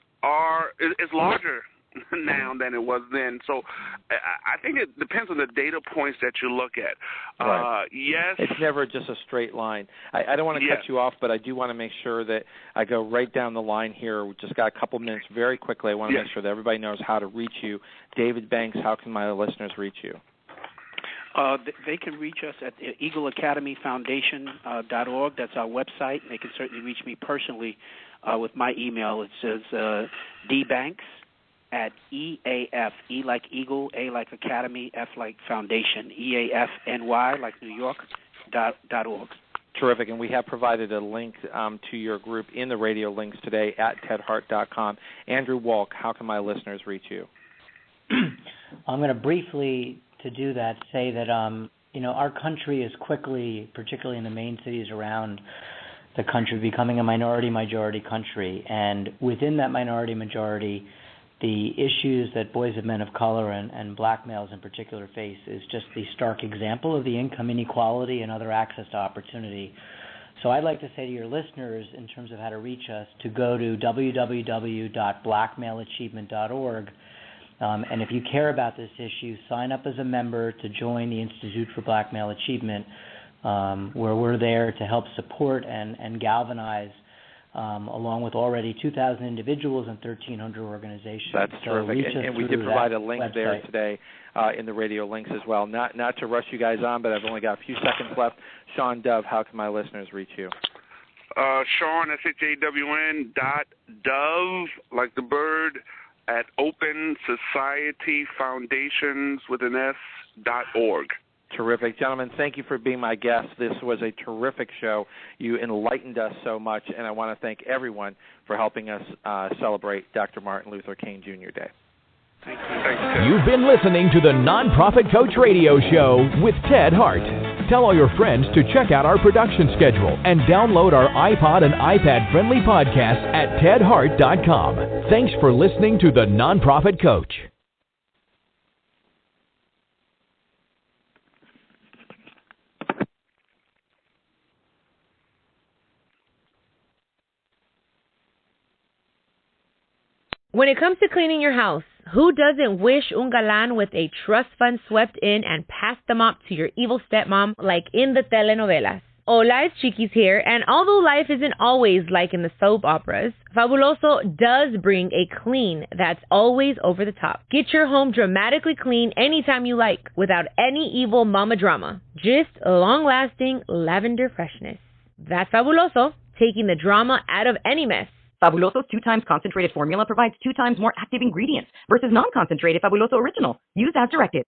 is larger now than it was then. So I think it depends on the data points that you look at.
Right.
Yes.
It's never just a straight line. I don't want to cut you off, but I do want to make sure that I go right down the line here. We've just got a couple minutes very quickly. I want to make sure that everybody knows how to reach you. David Banks, how can my listeners reach you?
They can reach us at eagleacademyfoundation.org. That's our website. They can certainly reach me personally with my email. It says dbanks@EAF, E like Eagle, A like Academy, F like Foundation, EAFNY like New York, .org.
Terrific, and we have provided a link to your group in the radio links today at tedhart.com. Andrew Wolk, how can my listeners reach you?
I'm going to briefly, to do that, say that our country is quickly, particularly in the main cities around the country becoming a minority-majority country. And within that minority-majority, the issues that boys and men of color and black males in particular face is just the stark example of the income inequality and other access to opportunity. So I'd like to say to your listeners, in terms of how to reach us, to go to www.blackmaleachievement.org. And if you care about this issue, sign up as a member to join the Institute for Black Male Achievement, where we're there to help support and galvanize, along with already 2,000 individuals and 1,300 organizations.
That's terrific. And we did provide a link there today in the radio links as well. Not to rush you guys on, but I've only got a few seconds left. Shawn Dove, how can my listeners reach you?
Shawn, SHAWN .dove, like the bird, at Open Society Foundations with an S.org.
Terrific. Gentlemen, thank you for being my guest. This was a terrific show. You enlightened us so much, and I want to thank everyone for helping us celebrate Dr. Martin Luther King Jr. Day.
Thank you. Thanks, Ted.
You've been listening to the Nonprofit Coach Radio Show with Ted Hart. Tell all your friends to check out our production schedule and download our iPod and iPad-friendly podcast at tedhart.com. Thanks for listening to the Nonprofit Coach.
When it comes to cleaning your house, who doesn't wish un galán with a trust fund swept in and passed the mop to your evil stepmom like in the telenovelas? Hola, it's Chiquis here, and although life isn't always like in the soap operas, Fabuloso does bring a clean that's always over the top. Get your home dramatically clean anytime you like, without any evil mama drama. Just long-lasting lavender freshness. That's Fabuloso, taking the drama out of any mess.
Fabuloso's 2x concentrated formula provides 2 times more active ingredients versus non-concentrated Fabuloso Original. Use as directed.